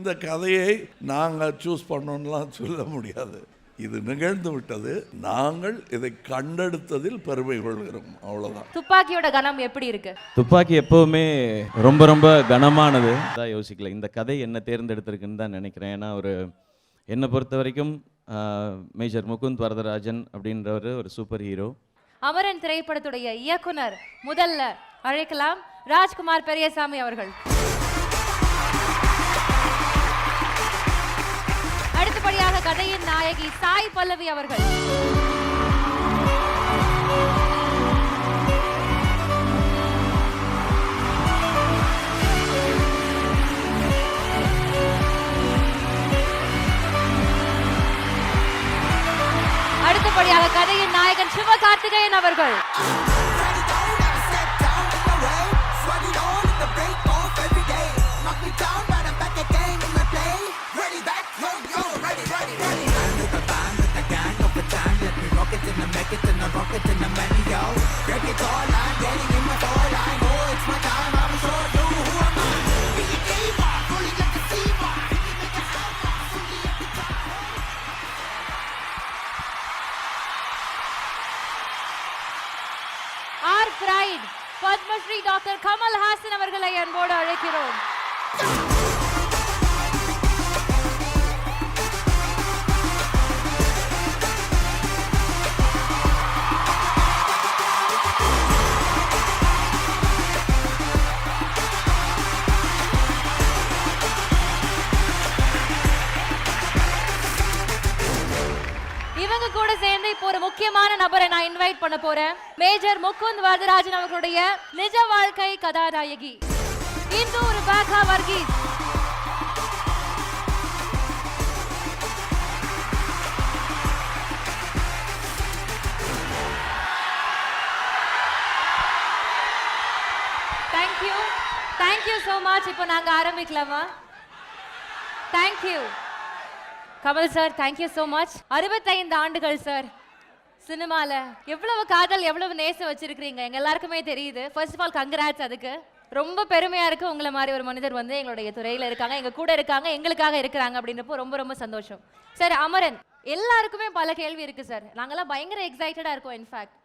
இந்த கதையை நாங்கள் சூஸ் பண்ணோம்லாம் சொல்ல முடியாது. இது நிகழ்ந்து விட்டது. நாங்கள் இதை கண்டெடுத்ததில் பெருமை கொள்கிறோம், அவ்வளவுதான். துப்பாக்கியோட கனம் எப்படி இருக்கு? துப்பாக்கி எப்பவுமே ரொம்ப ரொம்ப கனமானது தான். யோசிக்கல இந்த கதை என்ன தேர்ந்தெடுத்திருக்குன்னு தான் நினைக்கிறேன். ஏன்னா என்னை பொறுத்த வரைக்கும் மேஜர் முகுந்த் வரதராஜன் அப்படின்றவர் ஒரு சூப்பர் ஹீரோ. அமரன் திரைப்படத்துடைய இயக்குனர் முதல்ல அழைக்கலாம் ராஜ்குமார் பெரியசாமி அவர்கள். அடுத்தபடியாக கதையின் நாயகி சாய் பல்லவி அவர்கள். அடுத்தபடியாக கதையின் நாயகன் சிவகார்த்திகேயன் அவர்கள். Our pride Padmashri doctor Kamal Haasan அவர்களை அன்போடு அழைக்கிறோம். இவங்க கூட சேர்ந்து இப்போ ஒரு முக்கியமான நபரை நான் இன்வைட் பண்ண போறேன். மேஜர் முகுந்த் வரதராஜன் அவர்களுடைய நிஜ வாழ்க்கை கதாநாயகி Indhu Rebecca Varghese. Thank you so much. இப்போ நாங்க ஆரம்பிக்கலாமா? Thank you Kamal sir, thank you so much. 65 ஆண்டுகள் சார் சினிமால. எவ்வளவு காதல், எவ்வளவு நேசம் வச்சிருக்கிறீங்க எங்க எல்லாருக்குமே தெரியுது. First of all congrats. அதுக்கு ரொம்ப பெருமையா இருக்கு. உங்களை மாதிரி ஒரு மனிதர் வந்து எங்களுடைய துறையில இருக்காங்க, எங்க கூட இருக்காங்க, எங்களுக்காக இருக்கிறாங்க அப்படின்றப்போ ரொம்ப ரொம்ப சந்தோஷம் சார். அமரன், எல்லாருக்குமே பல கேள்வி இருக்கு சார். நாங்கெல்லாம் பயங்கர எக்ஸைட்டடா இருக்கோம். இன்ஃபேக்ட்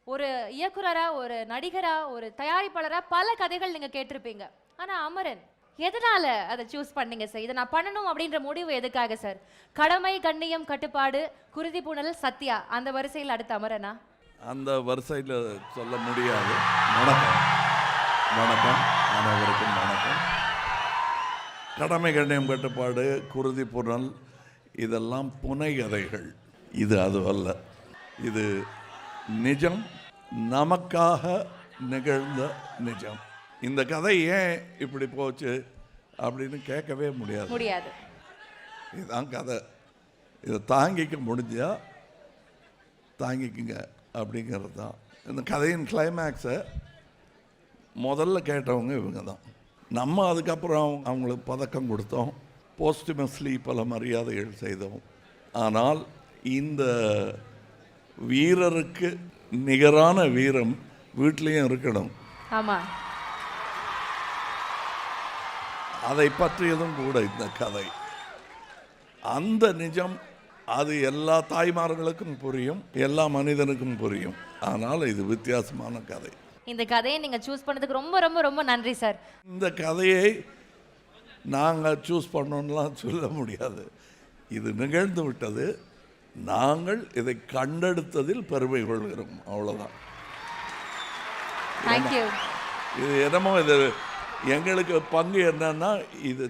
ஒரு இயக்குனரா, ஒரு நடிகரா, ஒரு தயாரிப்பாளரா பல கதைகள் நீங்க கேட்டிருப்பீங்க. ஆனா அமரன் எதனால அதை சூஸ் பண்ணீங்க சார்? இதை நான் பண்ணணும் அப்படின்ற முடிவு எதுக்காக சார்? கடமை, கண்ணியம், கட்டுப்பாடு, குருதி பூணல், சத்யா, அந்த வரிசையில் அடுத்த அமரனா? அந்த வரிசையில் சொல்ல முடியாது. வணக்கம் வணக்கம் அனைவருக்கும் வணக்கம். கடமை, கண்ணியம், கட்டுப்பாடு, குருதி பூணல் இதெல்லாம் புனை கதைகள். இது அதுவல்ல. இது நிஜம், நமக்காக நிகழ்ந்த நிஜம். இந்த கதை ஏன் இப்படி போச்சு அப்படின்னு கேட்கவே முடியாது. இதுதான் கதை. இதை தாங்கிக்க முடிஞ்சா தாங்கிக்குங்க அப்படிங்கிறது தான். இந்த கதையின் கிளைமேக்ஸை முதல்ல கேட்டவங்க இவங்க தான். நம்ம அதுக்கப்புறம் அவங்களுக்கு பதக்கம் கொடுத்தோம், போஸ்டுமஸ்லி பல மரியாதைகள் செய்தோம். ஆனால் இந்த வீரருக்கு நிகரான வீரம் வீட்லேயும் இருக்கணும். ஆமாம், அதை பற்றியதும் கூட இந்த கதை. அந்த நிஜம் அது எல்லா தாய்மார்களுக்கும் புரியும், எல்லா மனிதனுக்கும் புரியும். ஆனால் இது வித்தியாசமான கதை. இந்த கதையை நீங்கள் சூஸ் பண்ணதுக்கு ரொம்ப ரொம்ப ரொம்ப நன்றி சார். இந்த கதையை நாங்கள் சூஸ் பண்ணோம்லாம் சொல்ல முடியாது. இது நிகழ்ந்து விட்டது. நாங்கள் இதை கண்டெடுத்ததில் பெருமை கொள்கிறோம், அவ்வளோதான். தேங்க்யூ. இது என்னமோ இது எங்களுக்கு பங்கு என்னன்னா இது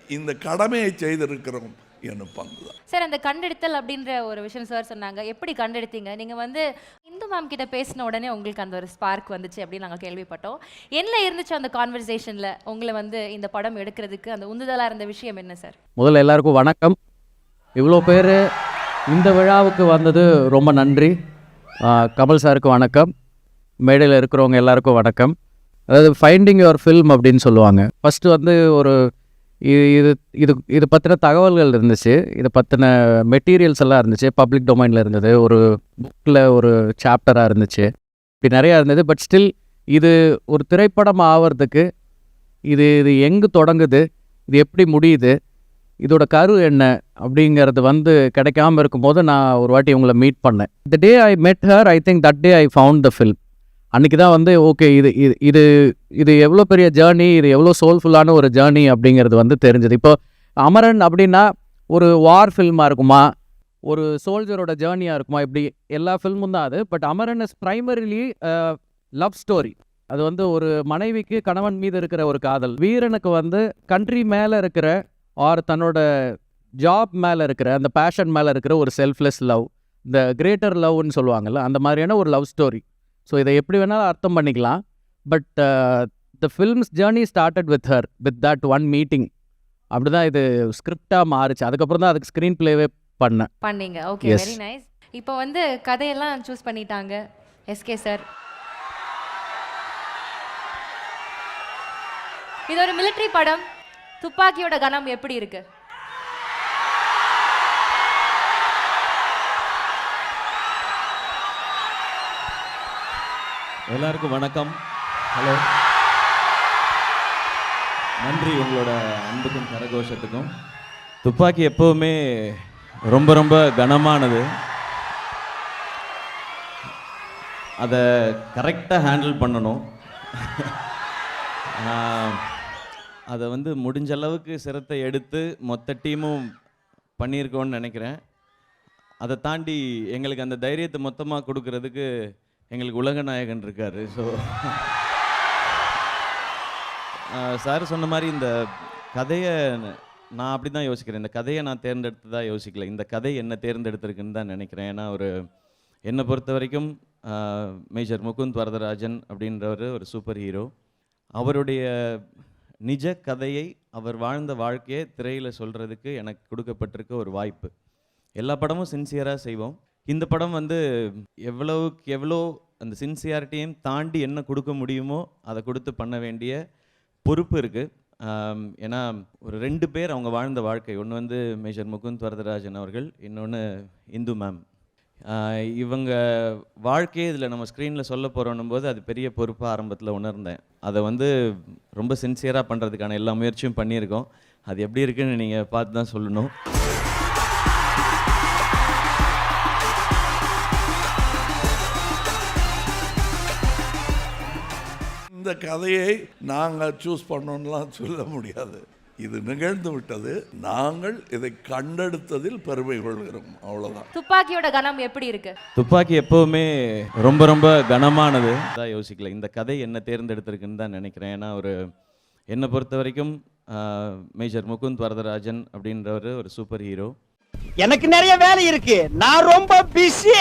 இந்த கடமையை செய்திருக்கிறோம் என்னும் பங்கு தான் சார். அந்த கண்டெடுத்தல் அப்படின்ற ஒரு விஷயம் சார் சொன்னாங்க. எப்படி கண்டெடுத்தீங்க? நீங்கள் வந்து இந்து மேம் கிட்ட பேசின உடனே உங்களுக்கு அந்த ஒரு ஸ்பார்க் வந்துச்சு அப்படின்னு நாங்கள் கேள்விப்பட்டோம். என்ன இருந்துச்சு அந்த கான்வர்சேஷனில் உங்களை வந்து இந்த படம் எடுக்கிறதுக்கு அந்த உந்துதலாக இருந்த விஷயம் என்ன சார்? முதல்ல எல்லாருக்கும் வணக்கம். இவ்வளோ பேர் இந்த விழாவுக்கு வந்தது ரொம்ப நன்றி. கமல் சாருக்கு வணக்கம், மேடையில் இருக்கிறவங்க எல்லாருக்கும் வணக்கம். அதாவது ஃபைண்டிங் யுவர் ஃபில்ம் அப்படின்னு சொல்லுவாங்க. ஃபஸ்ட்டு வந்து ஒரு இது இது இது பற்றின தகவல்கள் இருந்துச்சு, இதை பற்றின மெட்டீரியல்ஸ் எல்லாம் இருந்துச்சு, பப்ளிக் டொமைனில் இருந்தது, ஒரு புக்கில் ஒரு சாப்டராக இருந்துச்சு, இப்படி நிறையா இருந்தது. பட் ஸ்டில் இது ஒரு திரைப்படம் ஆகிறதுக்கு இது எங்கே தொடங்குது, இது எப்படி முடியுது, இதோட கரு என்ன அப்படிங்கிறது வந்து கிடைக்காம இருக்கும்போது நான் ஒரு வாட்டி உங்களை மீட் பண்ணேன். த டே ஐ மெட் her, I think that day I found the film. அன்றைக்கி தான் வந்து ஓகே இது இது இது இது எவ்வளோ பெரிய ஜேர்னி, இது எவ்வளோ சோல்ஃபுல்லான ஒரு ஜேர்னி அப்படிங்கிறது வந்து தெரிஞ்சது. இப்போ அமரன் அப்படின்னா ஒரு வார் ஃபில்மாக இருக்குமா, ஒரு சோல்ஜரோட ஜேர்னியாக இருக்குமா, இப்படி எல்லா ஃபில்மும் தான் அது. But Amaran is primarily love story. அது வந்து ஒரு மனைவிக்கு கணவன் மீது இருக்கிற ஒரு காதல், வீரனுக்கு வந்து கண்ட்ரி மேலே இருக்கிற ஆர் தன்னோட ஜாப் மேலே இருக்கிற அந்த பேஷன் மேலே இருக்கிற ஒரு செல்ஃப்லெஸ் லவ், இந்த கிரேட்டர் லவ்னு சொல்லுவாங்கள்ல, அந்த மாதிரியான ஒரு லவ் ஸ்டோரி. ஸோ இதை எப்படி வேணாலும் அர்த்தம் பண்ணிக்கலாம். But the films journey started with her, with that one meeting. அப்படி தான் இது ஸ்கிரிப்டாக மாறுச்சு. அதுக்கப்புறம் தான் அதுக்கு ஸ்க்ரீன் பிளேவே பண்ணீங்க. Okay, very nice. இப்போ வந்து கதையெல்லாம் சூஸ் பண்ணிட்டாங்க எஸ்கே சார். இது ஒரு மிலிட்டரி படம். துப்பாக்கியோட கனம் எப்படி இருக்கு? எல்லாருக்கும் வணக்கம். ஹலோ, நன்றி உங்களோட அன்புக்கும் கரகோஷத்துக்கும். துப்பாக்கி எப்போவுமே ரொம்ப ரொம்ப கனமானது. அதை கரெக்டாக ஹேண்டில் பண்ணணும். அதை வந்து முடிஞ்ச அளவுக்கு சிரத்தை எடுத்து மொத்த டீமும் பண்ணியிருக்கோன்னு நினைக்கிறேன். அதை தாண்டி எங்களுக்கு அந்த தைரியத்தை மொத்தமாக கொடுக்கறதுக்கு எங்களுக்கு உலக நாயகன் இருக்கார். ஸோ சார் சொன்ன மாதிரி இந்த கதையை நான் அப்படி தான் யோசிக்கிறேன். இந்த கதையை நான் தேர்ந்தெடுத்ததாக யோசிக்கல. இந்த கதை என்ன தேர்ந்தெடுத்திருக்குன்னு தான் நினைக்கிறேன். ஏன்னா என்னை பொறுத்த வரைக்கும் மேஜர் முகுந்த் வரதராஜன் அப்படின்றவர் ஒரு சூப்பர் ஹீரோ. அவருடைய நிஜ கதையை, அவர் வாழ்ந்த வாழ்க்கையை திரையில் சொல்கிறதுக்கு எனக்கு கொடுக்கப்பட்டிருக்க ஒரு வாய்ப்பு. எல்லா படமும் சின்சியராக செய்வோம். இந்த படம் வந்து எவ்வளவுக்கு எவ்வளோ அந்த சின்சியாரிட்டியும் தாண்டி என்ன கொடுக்க முடியுமோ அதை கொடுத்து பண்ண வேண்டிய பொறுப்பு இருக்குது. ஏன்னா ஒரு 2 பேர் அவங்க வாழ்ந்த வாழ்க்கை. ஒன்று வந்து மேஜர் முகுந்த் வரதராஜன் அவர்கள், இன்னொன்று இந்து மேம். இவங்க வாழ்க்கையே இதில் நம்ம ஸ்க்ரீனில் சொல்ல போகிறோன்னும் போது அது பெரிய பொறுப்பாக ஆரம்பத்தில் உணர்ந்தேன். அதை வந்து ரொம்ப சின்சியராக பண்ணுறதுக்கான எல்லா முயற்சியும் பண்ணியிருக்கோம். அது எப்படி இருக்குன்னு நீங்கள் பார்த்து தான் சொல்லணும். இந்த கதையை நாங்கள் சூஸ் பண்ணோன்னெலாம் சொல்ல முடியாது. இது நிகழ்ந்து விட்டது. நாங்கள் இதை கண்டெடுத்ததில் பெருமை கொள்கிறோம், அவ்வளோதான். துப்பாக்கியோட கனம் எப்படி இருக்கு? துப்பாக்கி எப்போவுமே ரொம்ப ரொம்ப கனமானது தான் யோசிக்கல. இந்த கதை என்ன தேர்ந்தெடுத்திருக்குன்னு தான் நினைக்கிறேன். ஏன்னா என்னை பொறுத்த வரைக்கும் மேஜர் முகுந்த் வரதராஜன் அப்படின்றவர் ஒரு சூப்பர் ஹீரோ. எனக்கு நிறைய வேலை இருக்கு, நான் ரொம்ப பிஸி.